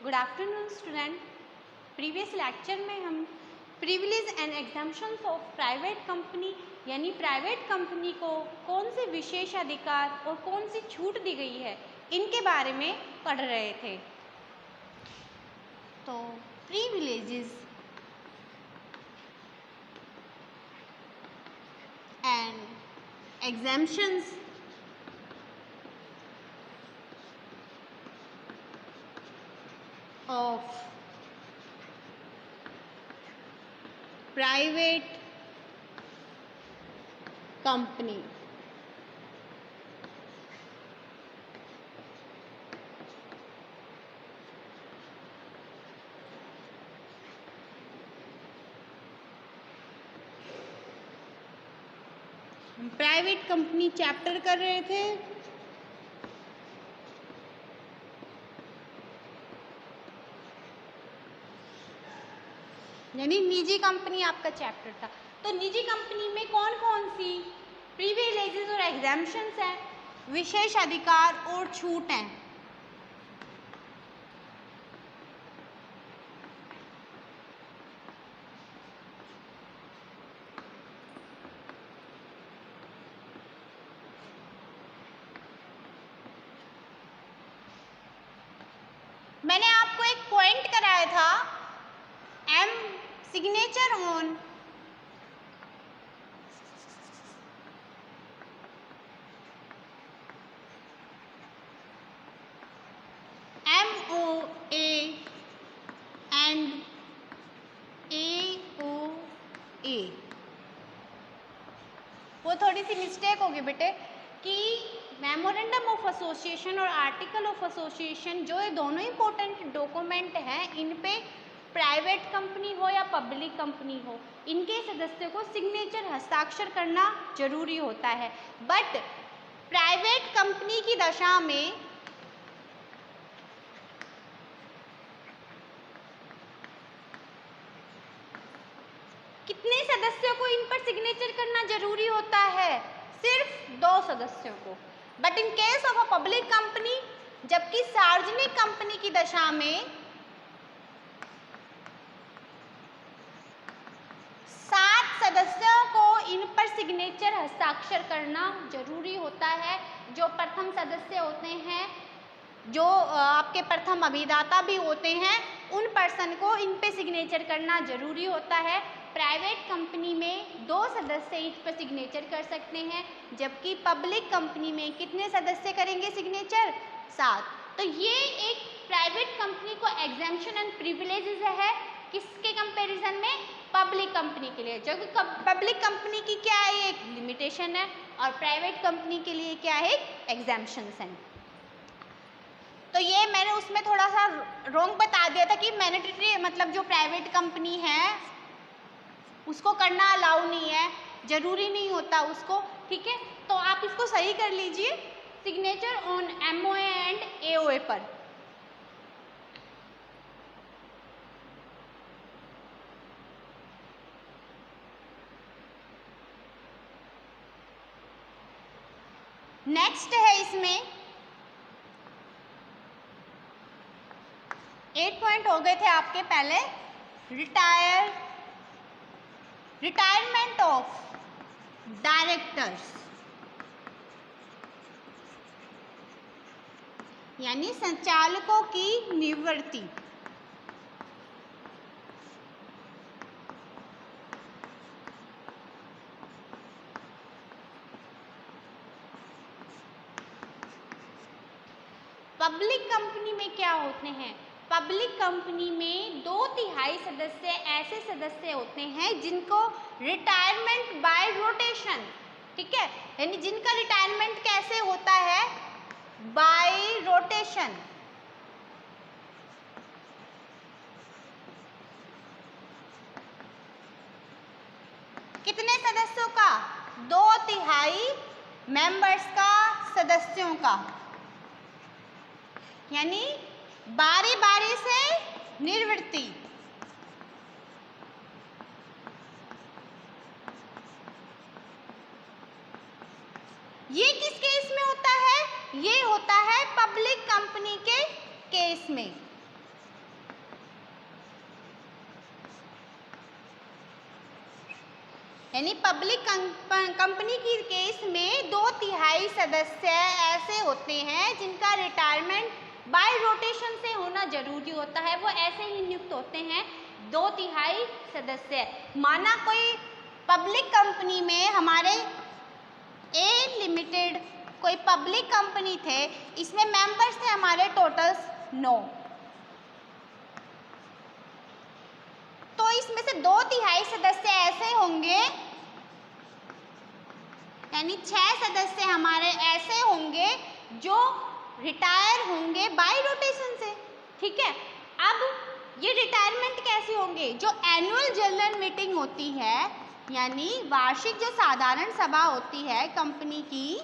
Good afternoon student. Previous lecture में हम privilege and exemptions of private company यानी private company को कौन से विशेषाधिकार और कौन सी छूट दी गई है इनके बारे में पढ़ रहे थे। तो privileges and exemptions of private company. हम प्राइवेट कंपनी चैप्टर कर रहे थे। यानी निजी कंपनी आपका चैप्टर था। तो निजी कंपनी में कौन कौन सी प्रिविलेजेस और एग्जम्पशंस हैं, विशेष अधिकार और छूट हैं। मैंने आपको एक पॉइंट कराया था, M signature on MOA and AOA। वो थोड़ी सी मिस्टेक होगी बेटे कि मेमोरेंडम ऑफ एसोसिएशन और आर्टिकल ऑफ एसोसिएशन जो ये दोनों इंपॉर्टेंट डॉक्यूमेंट हैं, इन पे प्राइवेट कंपनी हो या पब्लिक कंपनी हो, इनके सदस्यों को सिग्नेचर हस्ताक्षर करना जरूरी होता है। बट प्राइवेट कंपनी की दशा में कितने सदस्यों को इन पर सिग्नेचर करना जरूरी होता है? सिर्फ 2 सदस्यों को। But in case of a public company, जबकि सार्वजनिक कंपनी की दशा में 7 सदस्यों को इन पर सिग्नेचर हस्ताक्षर करना जरूरी होता है। जो प्रथम सदस्य होते हैं, जो आपके प्रथम अभिदाता भी होते हैं, उन पर्सन को इन पे सिग्नेचर करना जरूरी होता है। प्राइवेट कंपनी में 2 सदस्य इस पर सिग्नेचर कर सकते हैं, जबकि पब्लिक कंपनी में कितने सदस्य करेंगे सिग्नेचर? 7। तो ये एक प्राइवेट कंपनी को एग्जम्पशन एंड प्रिविलेजेस है, किसके कंपैरिजन में? पब्लिक कंपनी के लिए। जो कि पब्लिक कंपनी की क्या है, एक लिमिटेशन है, और प्राइवेट कंपनी के लिए क्या है, एग्जम्पशंस हैं। तो ये मैंने उसमें थोड़ा सा रॉन्ग बता दिया था कि मैंडेटरी मतलब जो प्राइवेट कंपनी है उसको करना अलाउ नहीं है, जरूरी नहीं होता उसको। ठीक है, तो आप इसको सही कर लीजिए, signature on MOA and AOA पर। नेक्स्ट है इसमें 8 पॉइंट हो गए थे आपके पहले। रिटायरमेंट ऑफ डायरेक्टर्स यानी संचालकों की निवृत्ति। पब्लिक कंपनी में क्या होते हैं? पब्लिक कंपनी में 2/3 सदस्य ऐसे सदस्य होते हैं जिनको रिटायरमेंट बाय रोटेशन, ठीक है, यानी जिनका रिटायरमेंट कैसे होता है? Bye rotation. कितने सदस्यों का? 2/3 मेंबर्स का, सदस्यों का, यानी बारी बारी से निवृत्ति। ये किस केस में होता है? ये होता है पब्लिक कंपनी के केस में। यानी पब्लिक कंपनी की केस में 2/3 सदस्य ऐसे होते हैं जिनका रिटायरमेंट बाय रोटेशन से होना जरूरी होता है, वो ऐसे ही नियुक्त होते हैं 2/3 सदस्य। माना कोई पब्लिक कंपनी में हमारे ए लिमिटेड कोई पब्लिक कंपनी थे, इसमें मेंबर्स थे हमारे टोटल 9, तो इसमें से 2/3 सदस्य ऐसे होंगे, यानी 6 सदस्य हमारे ऐसे होंगे जो रिटायर होंगे बाय रोटेशन से। ठीक है, अब ये रिटायरमेंट कैसे होंगे? जो एनुअल जनरल मीटिंग होती है, यानी वार्षिक जो साधारण सभा होती है कंपनी की,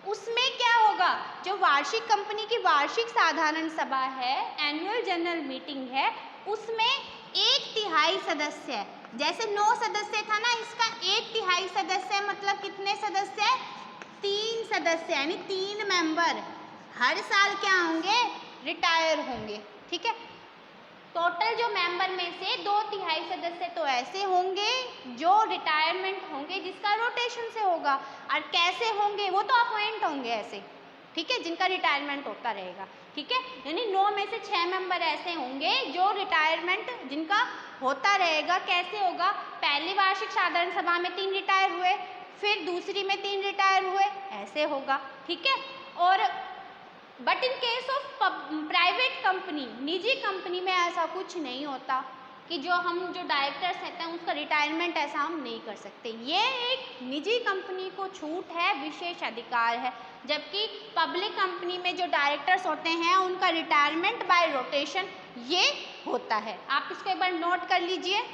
उसमें क्या होगा? जो वार्षिक कंपनी की वार्षिक साधारण सभा है, एनुअल जनरल मीटिंग है, उसमें 1/3 सदस्य, जैसे 9 सदस्य था ना, इसका 1/3 सदस्य मतलब कितने सदस्य? 3 सदस्य, यानी 3 मेंबर हर साल क्या होंगे? रिटायर होंगे। ठीक है, टोटल जो मेंबर में से 2/3 सदस्य तो ऐसे होंगे जो रिटायरमेंट होंगे जिसका रोटेशन से होगा, और कैसे होंगे? वो तो अपॉइंट होंगे ऐसे, ठीक है, जिनका रिटायरमेंट होता रहेगा। ठीक है, यानी 9 में से 6 मेंबर ऐसे होंगे जो रिटायरमेंट जिनका होता रहेगा। कैसे होगा? पहली वार्षिक साधारण सभा में 3 रिटायर हुए, फिर दूसरी में 3 रिटायर हुए, ऐसे होगा। ठीक है, और but in case of private company, निजी कंपनी में ऐसा कुछ नहीं होता कि जो डायरेक्टर्स रहते हैं उसका रिटायरमेंट ऐसा हम नहीं कर सकते। ये एक निजी कंपनी को छूट है, विशेष अधिकार है, जबकि पब्लिक कंपनी में जो डायरेक्टर्स होते हैं उनका रिटायरमेंट बाय रोटेशन ये होता है। आप इसको एक बार नोट कर लीजिए।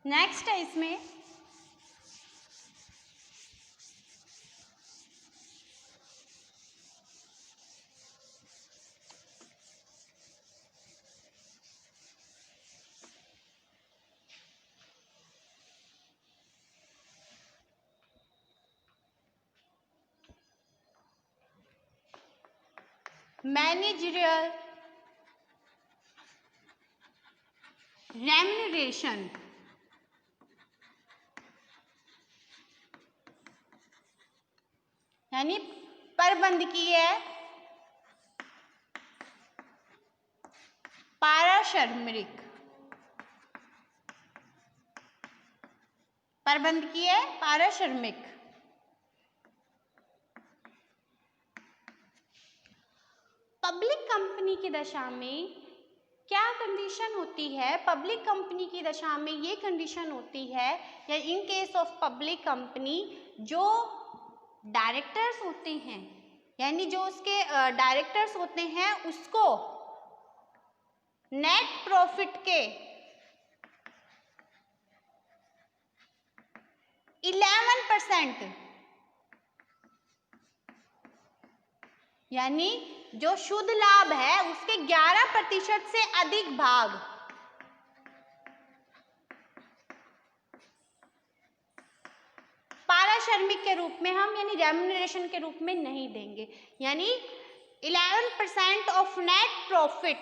नेक्स्ट है इसमें मैनेजरियल रेम्यूनरेशन। यानी प्रबंधकीय पारिश्रमिक, प्रबंधकीय पारिश्रमिक। पब्लिक कंपनी की दशा में क्या कंडीशन होती है? पब्लिक कंपनी की दशा में ये कंडीशन होती है, या in case of public company, जो डायरेक्टर्स होते हैं, यानी जो उसके डायरेक्टर्स होते हैं, उसको नेट प्रॉफिट के 11%, यानी जो शुद्ध लाभ है उसके 11% से अधिक भाग पारिश्रमिक के रूप में हम, यानी रेम्यूनरेशन के रूप में नहीं देंगे। यानी 11% ऑफ नेट प्रॉफिट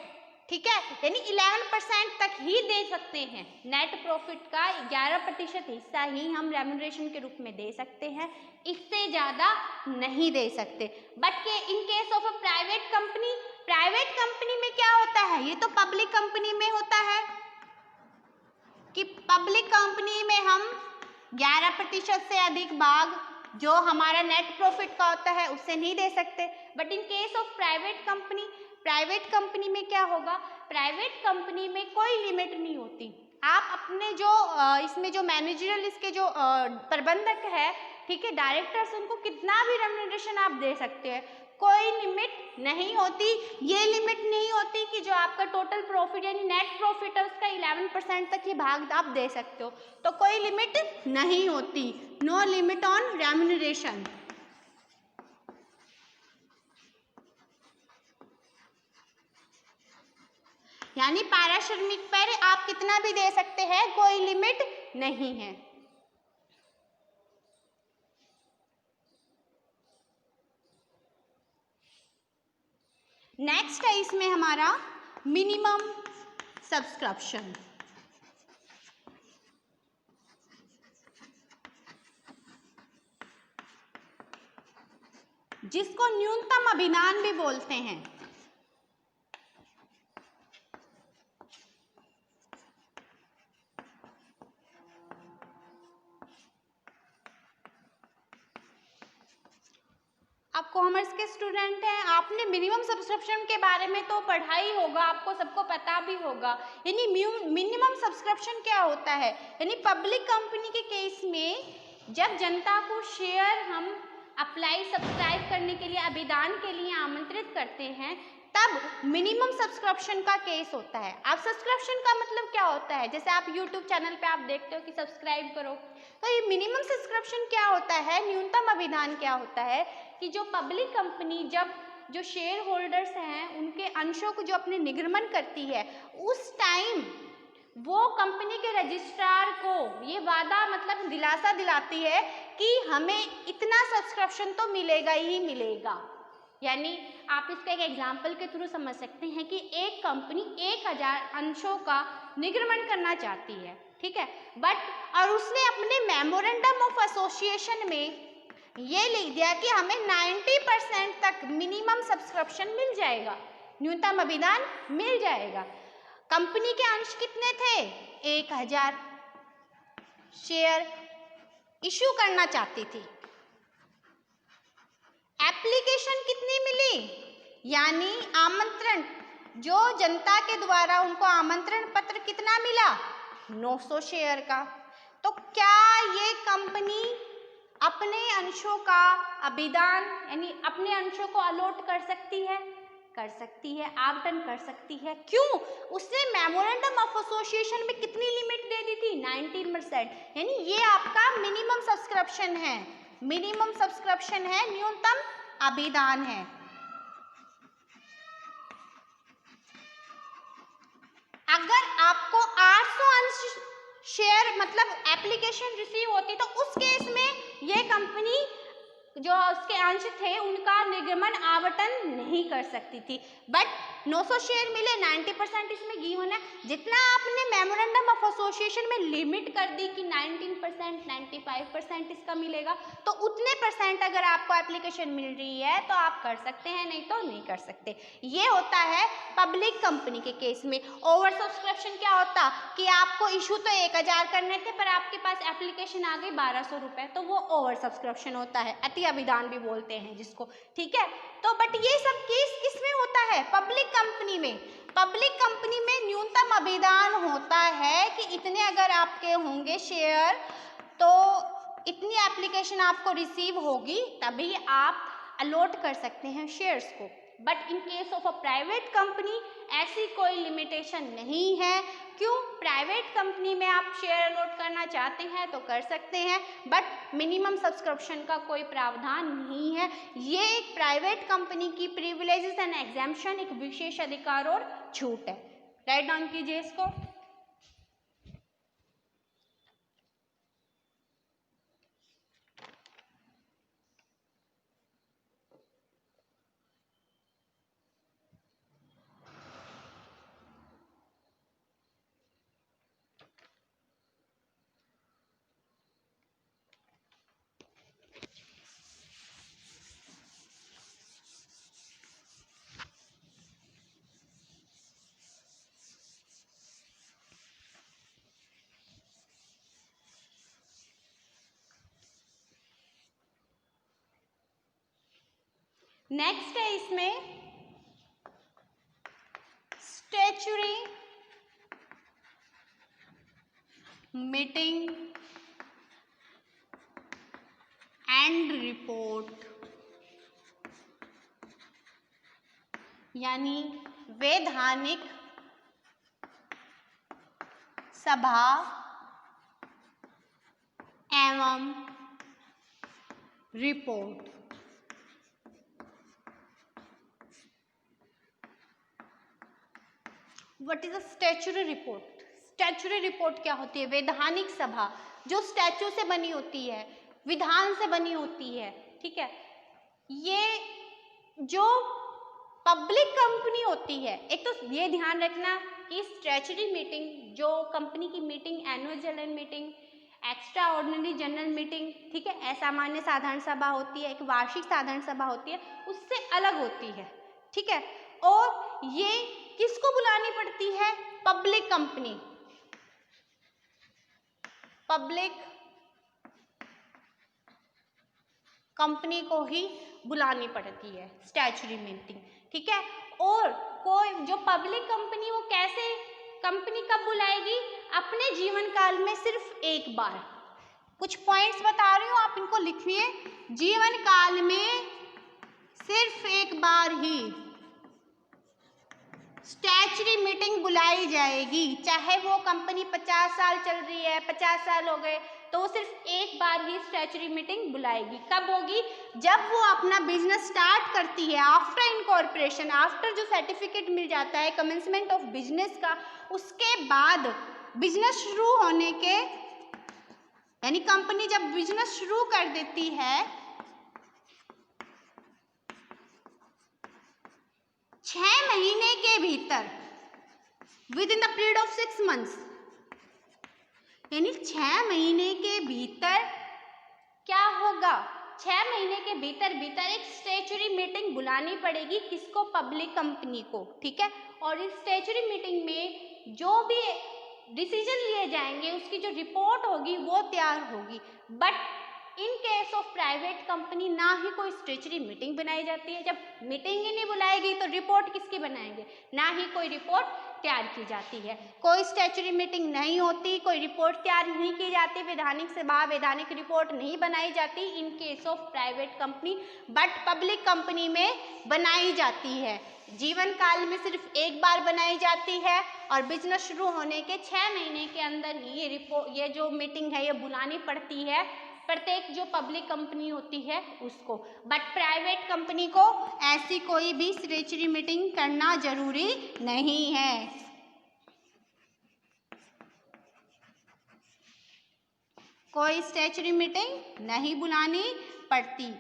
ठीक है, यानी 11% तक ही दे सकते हैं। नेट प्रॉफिट का 11% हिस्सा ही हम रेम्यूनरेशन के रूप में दे सकते हैं, इससे ज़्यादा नहीं दे सकते। But in case of a private company में क्या होता है, ये तो पब्लिक कंपनी में होता है कि पब्लिक कंपनी में हम 11% से अधिक भाग जो हमारा नेट प्रॉफिट का होता है उससे नहीं दे सकते। But in case of private company में क्या होगा, प्राइवेट कंपनी में कोई लिमिट नहीं होती। आप अपने जो इसमें जो मैनेजरियल इसके जो प्रबंधक है, ठीक है, डायरेक्टर्स, उनको कितना भी रेम्यूनरेशन आप दे सकते हैं, कोई लिमिट नहीं होती। ये लिमिट नहीं होती कि जो आपका टोटल प्रॉफिट यानी नेट प्रॉफिट है उसका 11% तक ही भाग आप दे सकते हो, तो कोई लिमिट नहीं होती। No limit on remuneration. यानी पारिश्रमिक पर आप कितना भी दे सकते हैं, कोई लिमिट नहीं है। नेक्स्ट है इसमें हमारा मिनिमम सब्सक्रिप्शन, जिसको न्यूनतम अभिदान भी बोलते हैं। आप कॉमर्स के स्टूडेंट हैं, आपने मिनिमम सब्सक्रिप्शन के बारे में तो पढ़ा ही होगा, आपको सबको पता भी होगा। यानी मिनिमम सब्सक्रिप्शन क्या होता है, यानी पब्लिक कंपनी के केस में जब जनता को शेयर हम सब्सक्राइब करने के लिए, अभिदान के लिए आमंत्रित करते हैं, तब मिनिमम सब्सक्रिप्शन का केस होता है। अब सब्सक्रिप्शन का मतलब क्या होता है, जैसे आप यूट्यूब चैनल पे आप देखते हो कि सब्सक्राइब करो, तो ये मिनिमम सब्सक्रिप्शन क्या होता है, न्यूनतम अभिदान क्या होता है कि जो पब्लिक कंपनी जब जो शेयर होल्डर्स हैं उनके अंशों को जो अपने निर्गमन करती है, उस टाइम वो कंपनी के रजिस्ट्रार को ये वादा मतलब दिलासा दिलाती है कि हमें इतना सब्सक्रिप्शन तो मिलेगा ही मिलेगा। यानी आप इसका एक एग्जाम्पल के थ्रू समझ सकते हैं कि एक कंपनी 1000 अंशों का निर्गमन करना चाहती है, ठीक है, बट और उसने अपने मेमोरेंडम ऑफ एसोसिएशन में ये लिख दिया कि हमें 90% तक मिनिमम सब्सक्रिप्शन मिल जाएगा, न्यूनतम अभिदान मिल जाएगा। कंपनी के अंश कितने थे, 1000 शेयर इशू करना चाहती थी। एप्लीकेशन कितनी मिली, यानी आमंत्रण, जो जनता के द्वारा उनको आमंत्रण पत्र कितना मिला, 900 शेयर का। तो क्या ये कंपनी अपने अंशों का अभिदान यानी अपने अंशों को अलॉट कर सकती है, आवंटन कर सकती है। क्यों, उसने मेमोरेंडम ऑफ एसोसिएशन में कितनी लिमिट दे दी थी, 19%, यानी ये आपका मिनिमम सब्सक्रिप्शन है, न्यूनतम अभिदान है। अगर आपको 800 अंश शेयर मतलब एप्लीकेशन रिसीव होती तो उस केस में ये कंपनी जो उसके अंश थे उनका निर्गमन आवंटन नहीं कर सकती थी। बट 900 शेयर मिले, 90% इसमें गिवन है। जितना आपने मेमोरेंडम ऑफ एसोसिएशन में लिमिट कर दी कि 19%, 95% इसका मिलेगा, तो उतने परसेंट अगर आपको एप्लीकेशन मिल रही है तो आप कर सकते हैं, नहीं तो नहीं कर सकते। ये होता है पब्लिक कंपनी के केस में। ओवर सब्सक्रिप्शन क्या होता कि आपको इशू तो 1000 करने थे पर आपके पास एप्लीकेशन आ गई 1200 रुपए, तो वो ओवर सब्सक्रिप्शन होता है, अति अभिदान भी बोलते हैं जिसको, ठीक है। तो बट ये सब केस किसमें होता है, पब्लिक कंपनी में। पब्लिक कंपनी में न्यूनतम अभिदान होता है कि इतने अगर आपके होंगे शेयर तो इतनी एप्लीकेशन आपको रिसीव होगी, तभी आप अलॉट कर सकते हैं शेयर्स को। But in case of a private company ऐसी कोई लिमिटेशन नहीं है। क्यों, प्राइवेट कंपनी में आप शेयर अलॉट करना चाहते हैं तो कर सकते हैं, बट मिनिमम सब्सक्रिप्शन का कोई प्रावधान नहीं है। ये एक प्राइवेट कंपनी की प्रिविलेजेस एंड एग्जेम्पशन, एक विशेष अधिकार और छूट है। राइट डाउन कीजिए इसको। नेक्स्ट है इसमें स्टैट्यूटरी मीटिंग एंड रिपोर्ट, यानी वैधानिक सभा एवं report. What is a statutory report? Statutory report क्या होती है? वैधानिक सभा जो स्टैच्यू से बनी होती है, विधान से बनी होती है, ठीक है। ये जो पब्लिक कंपनी होती है, एक तो ये ध्यान रखना कि स्टैट्यूटरी मीटिंग जो कंपनी की meeting, annual general meeting, extra ordinary general meeting, ठीक है, असामान्य साधारण सभा होती है, एक वार्षिक साधारण सभा होती है, उससे अलग होती है, ठीक है। और ये किसको बुलानी पड़ती है? पब्लिक कंपनी, पब्लिक कंपनी को ही बुलानी पड़ती है स्टैट्यूटरी मीटिंग, ठीक है। और कोई जो पब्लिक कंपनी, वो कैसे कंपनी कब बुलाएगी? अपने जीवन काल में सिर्फ एक बार। कुछ पॉइंट्स बता रही हूँ, आप इनको लिखिए। जीवन काल में सिर्फ एक बार ही स्टैट्यूटरी मीटिंग बुलाई जाएगी, चाहे वो कंपनी 50 साल चल रही है, 50 साल हो गए, तो वो सिर्फ एक बार ही स्टैट्यूटरी मीटिंग बुलाएगी। कब होगी? जब वो अपना बिजनेस स्टार्ट करती है, आफ्टर इनकॉर्पोरेशन, आफ्टर जो सर्टिफिकेट मिल जाता है कमेंसमेंट ऑफ बिजनेस का, उसके बाद बिजनेस शुरू होने के, यानी कंपनी जब बिजनेस शुरू कर देती है 6 महीने के भीतर, with in the period of 6 months, यानी 6 महीने के भीतर क्या होगा? 6 महीने के भीतर एक स्टैट्यूटरी मीटिंग बुलानी पड़ेगी। किसको? पब्लिक कंपनी को, ठीक है। और इस स्टैट्यूटरी मीटिंग में जो भी डिसीजन लिए जाएंगे, उसकी जो रिपोर्ट होगी वो तैयार होगी। But in case of private company ना ही कोई स्टैट्यूटरी मीटिंग बनाई जाती है। जब मीटिंग ही नहीं बुलाएगी तो रिपोर्ट किसकी बनाएंगे? ना ही कोई रिपोर्ट तैयार की जाती है। कोई स्टैट्यूटरी मीटिंग नहीं होती, कोई रिपोर्ट तैयार नहीं की जाती, वैधानिक सभा, वैधानिक रिपोर्ट नहीं बनाई जाती in case of private company. But public company में बनाई जाती है। जीवन काल में सिर्फ एक बार बनाई जाती है और बिजनेस शुरू होने के 6 महीने के अंदर ही ये जो मीटिंग है ये बुलानी पड़ती है प्रत्येक जो पब्लिक कंपनी होती है उसको। बट प्राइवेट कंपनी को ऐसी कोई भी स्टैट्यूटरी मीटिंग करना जरूरी नहीं है। कोई स्टैट्यूटरी मीटिंग नहीं बुलानी पड़ती।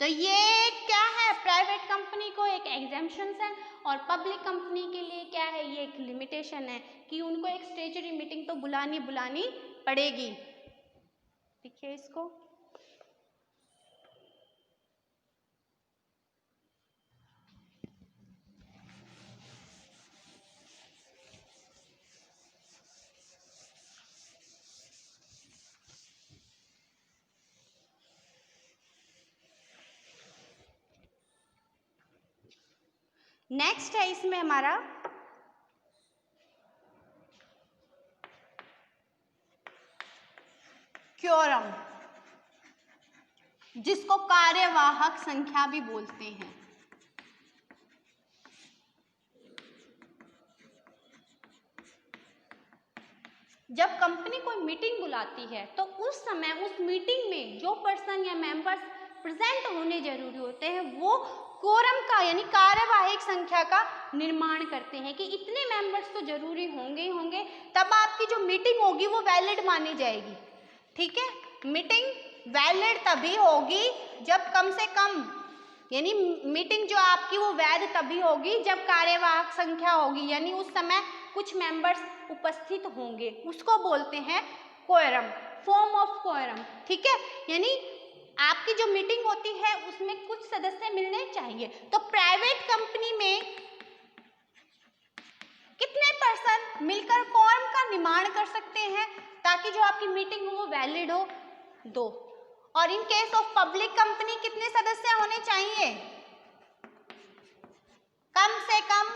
तो ये क्या है? प्राइवेट कंपनी को एक एग्जेम्पशन है और पब्लिक कंपनी के लिए क्या है? ये एक लिमिटेशन है कि उनको एक स्टैट्यूटरी मीटिंग तो बुलानी पड़ेगी। देखिए इसको, नेक्स्ट है इसमें हमारा क्योरम, जिसको कार्यवाहक संख्या भी बोलते हैं। जब कंपनी कोई मीटिंग बुलाती है तो उस समय उस मीटिंग में जो पर्सन या मेंबर्स प्रेजेंट होने जरूरी होते हैं वो कोरम का यानी कार्यवाहक संख्या का निर्माण करते हैं कि इतने मेंबर्स तो जरूरी होंगे ही होंगे, तब आपकी जो मीटिंग होगी वो वैलिड मानी जाएगी। ठीक है, मीटिंग वैलिड तभी होगी जब कम से कम, यानी मीटिंग जो आपकी वो वैध तभी होगी जब कार्यवाहक संख्या होगी, यानी उस समय कुछ मेंबर्स उपस्थित होंगे, उसको बोलते हैं कोरम, फॉर्म ऑफ कोरम। ठीक है, यानी आपकी जो मीटिंग होती है उसमें कुछ सदस्य मिलने चाहिए। तो प्राइवेट कंपनी में कितने पर्सन मिलकर कोरम का निर्माण कर सकते हैं ताकि जो आपकी मीटिंग हो वो वैलिड हो। 2। और in case of public company कितने सदस्य होने चाहिए? कम से कम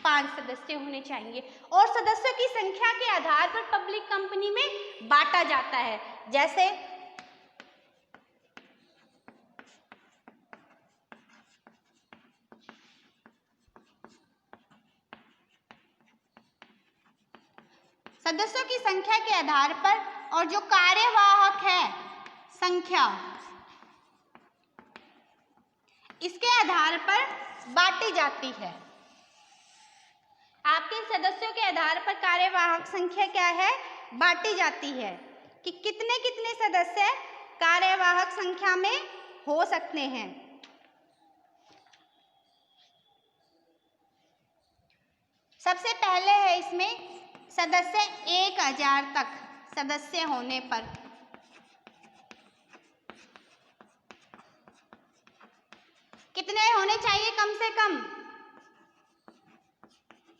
5 सदस्य होने चाहिए। और सदस्यों की संख्या के आधार पर पब्लिक कंपनी में बांटा जाता है। जैसे सदस्यों की संख्या के आधार पर और जो कार्यवाहक है संख्या, इसके आधार पर बांटी जाती है। आपके सदस्यों के आधार पर कार्यवाहक संख्या क्या है? बांटी जाती है कि कितने कितने सदस्य कार्यवाहक संख्या में हो सकते हैं। सबसे पहले है इसमें सदस्य 1000 तक सदस्य होने पर कितने होने चाहिए? कम से कम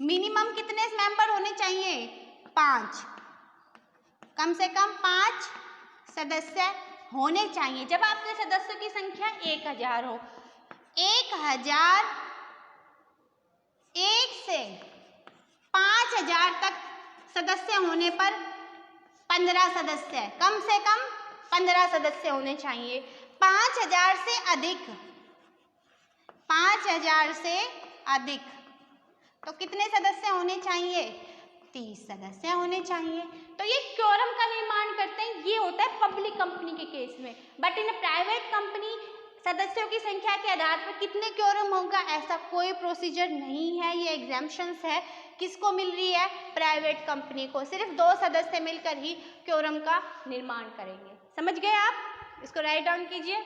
मिनिमम कितने मेंबर होने चाहिए? 5। कम से कम 5 सदस्य होने चाहिए। जब आपके सदस्यों की संख्या 1000 हो, 1000 1 से 5000 तक सदस्य होने पर 15 सदस्य, कम से कम 15 सदस्य होने चाहिए। 5000 से अधिक, 5000 से अधिक तो कितने सदस्य होने चाहिए? 30 सदस्य होने चाहिए। तो ये क्योरम का निर्माण करते हैं, ये होता है पब्लिक कंपनी के केस में। बट इन प्राइवेट कंपनी सदस्यों की संख्या के आधार पर कितने क्योरम होगा, ऐसा कोई प्रोसीजर नहीं है। ये एग्जाम्पशंस है। किसको मिल रही है? प्राइवेट कंपनी को। सिर्फ 2 सदस्य मिलकर ही क्योरम का निर्माण करेंगे। समझ गए आप? इसको राइट डाउन कीजिए।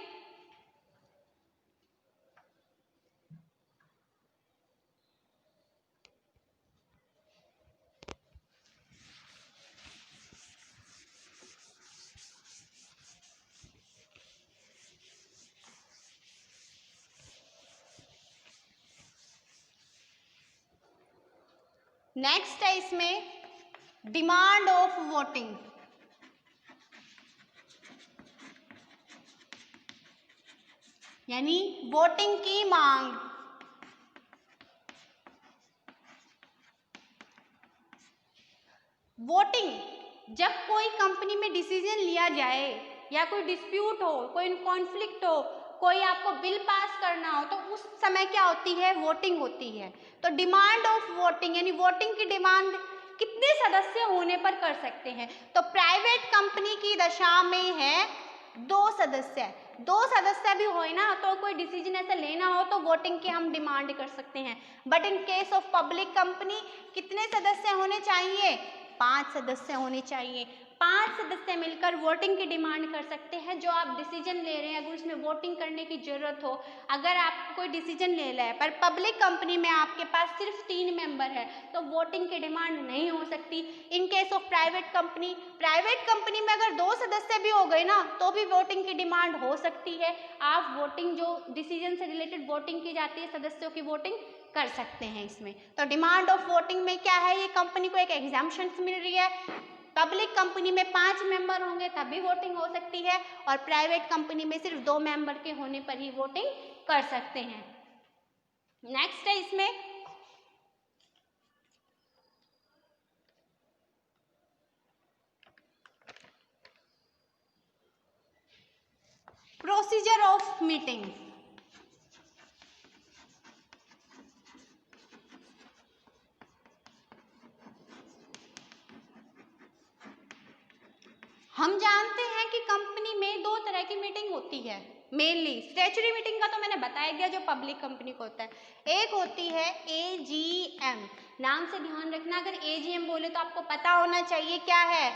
नेक्स्ट है इसमें डिमांड ऑफ वोटिंग। यानी वोटिंग की मांग। वोटिंग जब कोई कंपनी में डिसीजन लिया जाए या कोई डिस्प्यूट हो, कोई कॉन्फ्लिक्ट हो, कोई आपको बिल पास करना हो, तो उस समय क्या होती है? वोटिंग होती है। तो डिमांड ऑफ वोटिंग यानी वोटिंग की डिमांड कितने सदस्य होने पर कर सकते हैं? तो प्राइवेट कंपनी की दशा में है 2 सदस्य। 2 सदस्य भी हो ना, तो कोई डिसीजन ऐसा लेना हो तो वोटिंग की हम डिमांड कर सकते हैं। But in case of public company कितने सदस्य होने चाहिए? 5 सदस्य होने चाहिए। 5 सदस्य मिलकर वोटिंग की डिमांड कर सकते हैं। जो आप डिसीजन ले रहे हैं, अगर उसमें वोटिंग करने की जरूरत हो, अगर आपको कोई डिसीजन ले रहा है पर पब्लिक कंपनी में आपके पास सिर्फ 3 मेंबर है, तो वोटिंग की डिमांड नहीं हो सकती। In case of private company में अगर 2 सदस्य भी हो गए ना, तो भी वोटिंग की डिमांड हो सकती है। आप वोटिंग जो डिसीजन से रिलेटेड वोटिंग की जाती है, सदस्यों की वोटिंग कर सकते हैं इसमें। तो डिमांड ऑफ वोटिंग में क्या है? ये कंपनी को एक एग्जाम्पशन मिल रही है। पब्लिक कंपनी में 5 मेंबर होंगे तभी वोटिंग हो सकती है, और प्राइवेट कंपनी में सिर्फ 2 मेंबर के होने पर ही वोटिंग कर सकते हैं। नेक्स्ट है इसमें प्रोसीजर ऑफ मीटिंग। हम जानते हैं कि कंपनी में 2 तरह की मीटिंग होती है मेनली। स्टैट्यूटरी मीटिंग का तो मैंने बताया दिया, जो पब्लिक कंपनी को होता है। एक होती है AGM। नाम से ध्यान रखना, अगर AGM बोले तो आपको पता होना चाहिए क्या है?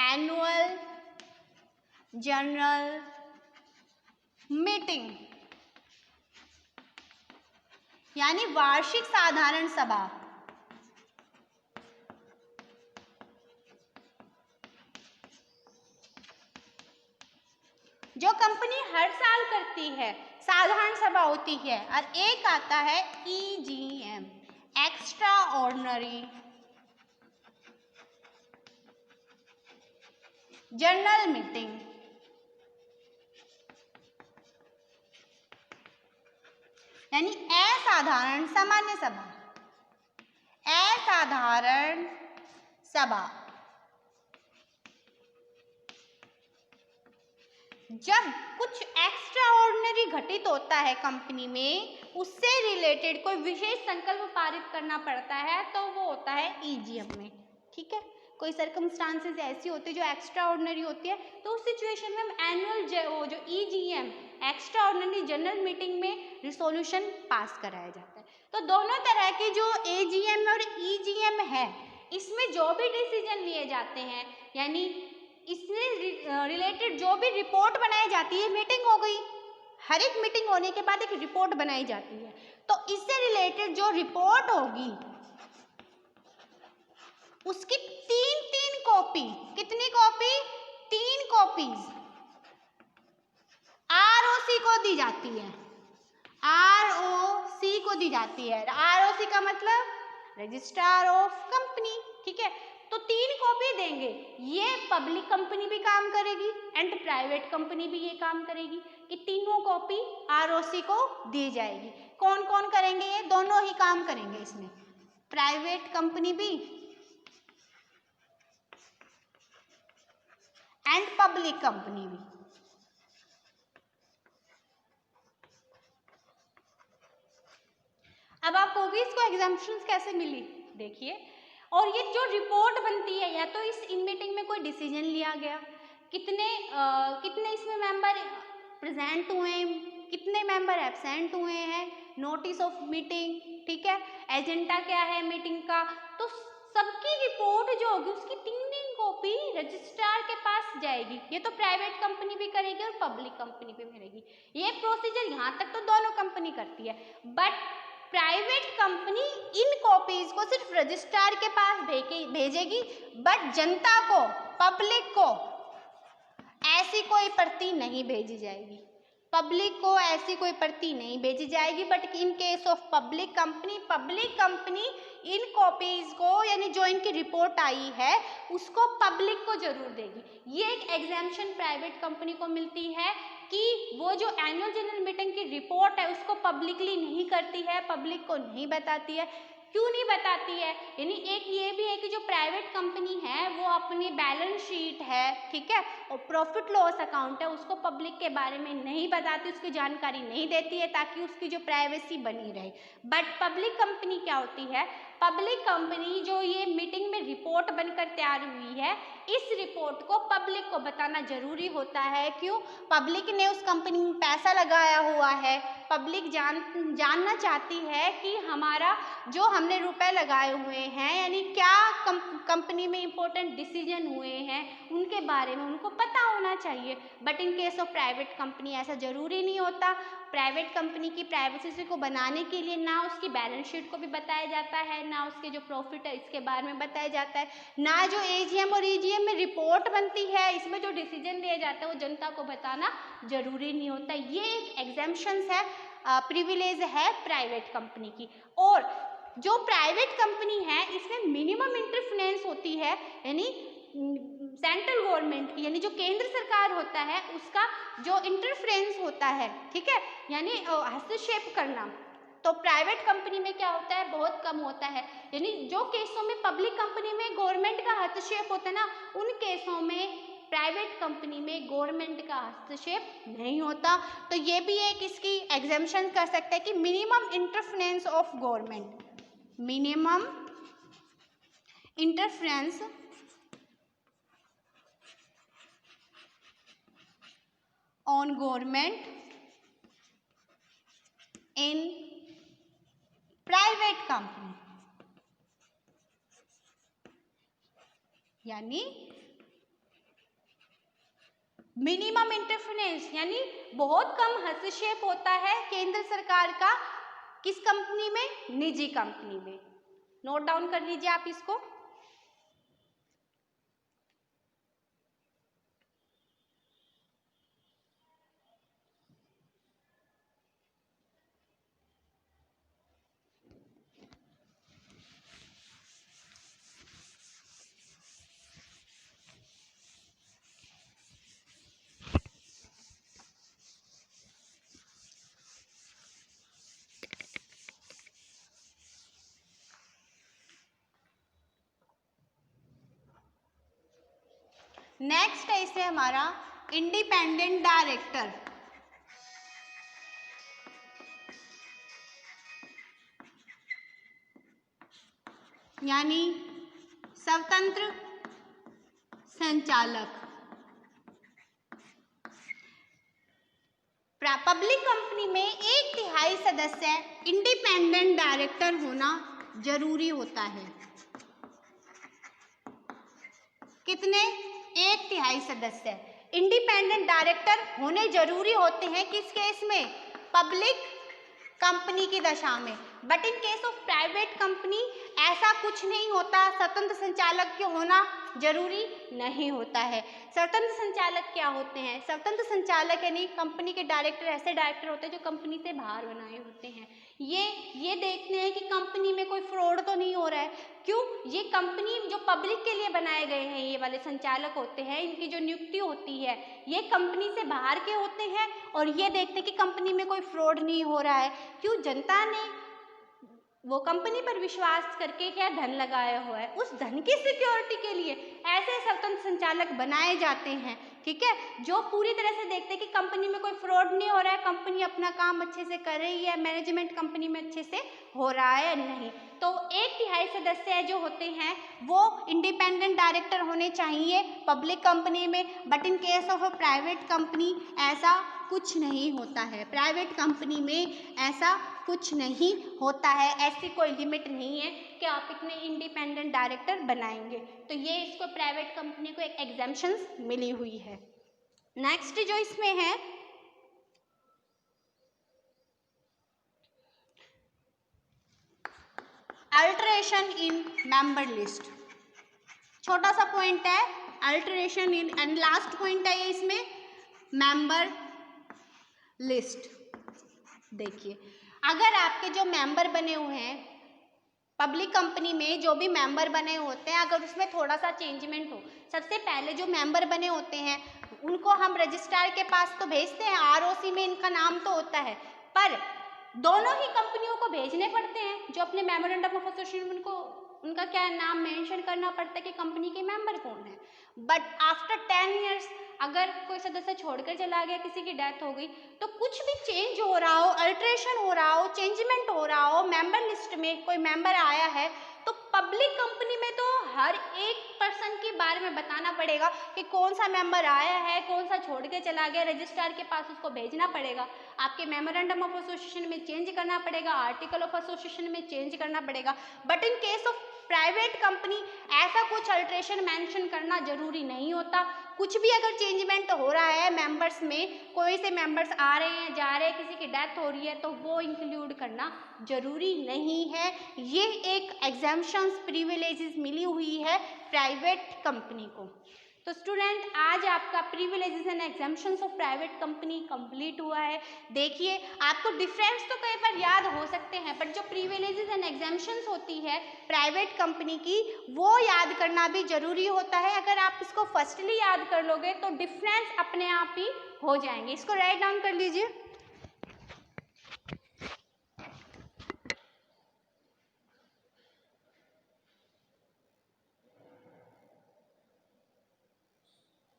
एनुअल जनरल मीटिंग, यानी वार्षिक साधारण सभा। जो कंपनी हर साल करती है, साधारण सभा होती है। और एक आता है EGM, extra ordinary general meeting, यानी असाधारण सामान्य सभा, असाधारण सभा जब कुछ एक्स्ट्रा ऑर्डिनरी घटित होता है कंपनी में, उससे रिलेटेड कोई विशेष संकल्प पारित करना पड़ता है, तो वो होता है ईजीएम में। ठीक है, कोई सर्कमस्टांसेस ऐसी होती है जो एक्स्ट्रा ऑर्डिनरी होती है, तो उस सिचुएशन में हम एनुअल जो EGM extra ordinary general meeting में रिसोल्यूशन पास कराया जाता है। तो दोनों तरह के जो एजीएम और ईजीएम है, इसमें जो भी डिसीजन लिए जाते हैं, यानी इससे रिलेटेड जो भी रिपोर्ट बनाई जाती है, मीटिंग हो गई, हर एक मीटिंग होने के बाद एक रिपोर्ट बनाई जाती है, तो इससे रिलेटेड जो रिपोर्ट होगी उसकी तीन कॉपी, कितनी कॉपी? 3 कॉपीज आरओसी को दी जाती है, आरओसी को दी जाती है। आरओसी का मतलब रजिस्ट्रार ऑफ कंपनी। ठीक है, तो 3 कॉपी देंगे। ये पब्लिक कंपनी भी काम करेगी एंड प्राइवेट कंपनी भी ये काम करेगी कि तीनों कॉपी आरओसी को दी जाएगी। कौन कौन करेंगे? ये दोनों ही काम करेंगे इसमें, प्राइवेट कंपनी भी एंड पब्लिक कंपनी भी। अब आप कहोगे इसको एग्जाम्पशंस कैसे मिली? देखिए, और ये जो रिपोर्ट बनती है, या तो इस इन मीटिंग में कोई डिसीजन लिया गया, कितने इसमें मेंबर प्रेजेंट हुए, कितने मेंबर एब्सेंट हुए हैं, नोटिस ऑफ मीटिंग, ठीक है, एजेंडा क्या है मीटिंग का, तो सबकी रिपोर्ट जो होगी उसकी 3 कॉपी रजिस्ट्रार के पास जाएगी। ये तो प्राइवेट कंपनी भी करेगी और पब्लिक कंपनी भी करेगी। ये प्रोसीजर यहाँ तक तो दोनों कंपनी करती है, but private company in copies को सिर्फ रजिस्ट्रार के पास भेजेगी, बट जनता को, पब्लिक को ऐसी कोई प्रति नहीं भेजी जाएगी, पब्लिक को ऐसी कोई प्रति नहीं भेजी जाएगी। But in case of public company in copies को, यानी जो इनकी रिपोर्ट आई है उसको पब्लिक को जरूर देगी। ये एक एग्जाम्पशन प्राइवेट कंपनी को मिलती है कि वो जो एनुअल जनरल मीटिंग की रिपोर्ट है उसको पब्लिकली नहीं करती है, पब्लिक को नहीं बताती है। क्यों नहीं बताती है? यानी एक ये भी है कि जो प्राइवेट कंपनी है वो अपनी बैलेंस शीट है, ठीक है, और प्रॉफिट लॉस अकाउंट है, उसको पब्लिक के बारे में नहीं बताती, उसकी जानकारी नहीं देती है, ताकि उसकी जो प्राइवेसी बनी रहे। बट पब्लिक कंपनी क्या होती है? पब्लिक कंपनी जो ये मीटिंग में रिपोर्ट बनकर तैयार हुई है, इस रिपोर्ट को पब्लिक को बताना जरूरी होता है। क्यों? पब्लिक ने उस कंपनी में पैसा लगाया हुआ है, पब्लिक जानना चाहती है कि हमारा जो हमने रुपए लगाए हुए हैं, यानी क्या कंपनी में इंपॉर्टेंट डिसीजन हुए हैं, उनके बारे में उनको पता होना चाहिए। But in case of private company ऐसा जरूरी नहीं होता। प्राइवेट कंपनी की प्राइवेसी को बनाने के लिए ना उसकी बैलेंस शीट को भी बताया जाता है, ना उसके जो प्रॉफिट है इसके बारे में बताया जाता है, ना जो एजीएम और ईजीएम में रिपोर्ट बनती है, इसमें जो डिसीजन लिए जाते हैं वो जनता को बताना जरूरी नहीं होता। ये एक एग्जाम्पशंस है, प्रिविलेज है प्राइवेट कंपनी की। और जो प्राइवेट कंपनी है इसमें मिनिमम इंटरफेरेंस होती है, यानी सेंट्रल गवर्नमेंट की, यानी जो केंद्र सरकार होता है उसका जो इंटरफेरेंस होता है, ठीक है, यानी हस्तक्षेप करना, तो प्राइवेट कंपनी में क्या होता है? बहुत कम होता है। यानी जो केसों में पब्लिक कंपनी में गवर्नमेंट का हस्तक्षेप होता है ना, उन केसों में प्राइवेट कंपनी में गवर्नमेंट का हस्तक्षेप नहीं होता। तो ये भी एक इसकी एग्जाम्पशन कर सकते हैं कि minimum interference of government, minimum interference on government in private company, यानी मिनिमम इंटरफेरेंस यानी बहुत कम हस्तक्षेप होता है केंद्र सरकार का, किस कंपनी में? निजी कंपनी में। नोट डाउन कर लीजिए आप इसको। नेक्स्ट है इसे हमारा इंडिपेंडेंट डायरेक्टर, यानी स्वतंत्र संचालक। पब्लिक कंपनी में 1/3 सदस्य इंडिपेंडेंट डायरेक्टर होना जरूरी होता है। कितने? 1/3 सदस्य इंडिपेंडेंट डायरेक्टर होने जरूरी होते हैं किस केस में? पब्लिक कंपनी की दशा में। But in case of private company ऐसा कुछ नहीं होता, स्वतंत्र संचालक के होना जरूरी नहीं होता है। स्वतंत्र संचालक क्या होते हैं? स्वतंत्र संचालक यानी कंपनी के डायरेक्टर ऐसे डायरेक्टर होते हैं जो कंपनी से बाहर बनाए होते हैं। ये देखते हैं कि कंपनी में कोई फ्रॉड तो नहीं हो रहा है। क्यों? ये कंपनी जो पब्लिक के लिए बनाए गए हैं, ये वाले संचालक होते हैं, इनकी जो नियुक्ति होती है ये कंपनी से बाहर के होते हैं और ये देखते हैं कि कंपनी में कोई फ्रॉड नहीं हो रहा है। क्यों? जनता ने वो कंपनी पर विश्वास करके क्या धन लगाया हुआ है, उस धन की सिक्योरिटी के लिए ऐसे स्वतंत्र संचालक बनाए जाते हैं। ठीक है, जो पूरी तरह से देखते हैं कि कंपनी में कोई फ्रॉड नहीं हो रहा है, कंपनी अपना काम अच्छे से कर रही है, मैनेजमेंट कंपनी में अच्छे से हो रहा है नहीं। तो 1/3 सदस्य जो होते हैं वो इंडिपेंडेंट डायरेक्टर होने चाहिए पब्लिक कंपनी में। But in case of a private company ऐसा कुछ नहीं होता है। प्राइवेट कंपनी में ऐसा कुछ नहीं होता है, ऐसी कोई लिमिट नहीं है कि आप इतने इंडिपेंडेंट डायरेक्टर बनाएंगे। तो ये इसको प्राइवेट कंपनी को एक एग्जेम्पशंस मिली हुई है। नेक्स्ट जो इसमें है अल्टरेशन इन मेंबर लिस्ट। छोटा सा पॉइंट है alteration in, and last point है ये इसमें मेंबर लिस्ट। देखिए, अगर आपके जो मेंबर बने हुए हैं पब्लिक कंपनी में, जो भी मेंबर बने होते हैं, अगर उसमें थोड़ा सा चेंजमेंट हो, सबसे पहले जो मेंबर बने होते हैं उनको हम रजिस्ट्रार के पास तो भेजते हैं, आरओसी में इनका नाम तो होता है, पर दोनों ही कंपनियों को भेजने पड़ते हैं। जो अपने मेमोरेंडम ऑफ एसोसिएशन उनको उनका क्या नाम मेंशन करना पड़ता है कि कंपनी के मेंबर कौन है। बट आफ्टर 10 ईयर्स अगर कोई सदस्य छोड़कर चला गया, किसी की डेथ हो गई, तो कुछ भी चेंज हो रहा हो, अल्टरेशन हो रहा हो, चेंजमेंट हो रहा हो, मेंबर लिस्ट में कोई मेंबर आया है, तो पब्लिक कंपनी में तो हर एक पर्सन के बारे में बताना पड़ेगा कि कौन सा मेंबर आया है, कौन सा छोड़ के चला गया, रजिस्ट्रार के पास उसको भेजना पड़ेगा। आपके मेमोरेंडम ऑफ एसोसिएशन में चेंज करना पड़ेगा, आर्टिकल ऑफ एसोसिएशन में चेंज करना पड़ेगा। But in case of private company ऐसा कुछ अल्टरेशन मेंशन करना जरूरी नहीं होता। कुछ भी अगर चेंजमेंट हो रहा है मेंबर्स में, कोई से मेंबर्स आ रहे हैं, जा रहे हैं, किसी की डेथ हो रही है, तो वो इंक्लूड करना जरूरी नहीं है। ये एक एग्जेम्पशंस प्रिविलेजेस मिली हुई है प्राइवेट कंपनी को। तो स्टूडेंट, आज आपका privileges and exemptions of private company complete हुआ है। देखिए, आपको डिफरेंस तो कई बार याद हो सकते हैं, बट जो प्रिविलेजेस एंड एग्जेम्पशंस होती है प्राइवेट कंपनी की, वो याद करना भी जरूरी होता है। अगर आप इसको फर्स्टली याद कर लोगे तो डिफरेंस अपने आप ही हो जाएंगे। इसको राइट डाउन कर लीजिए।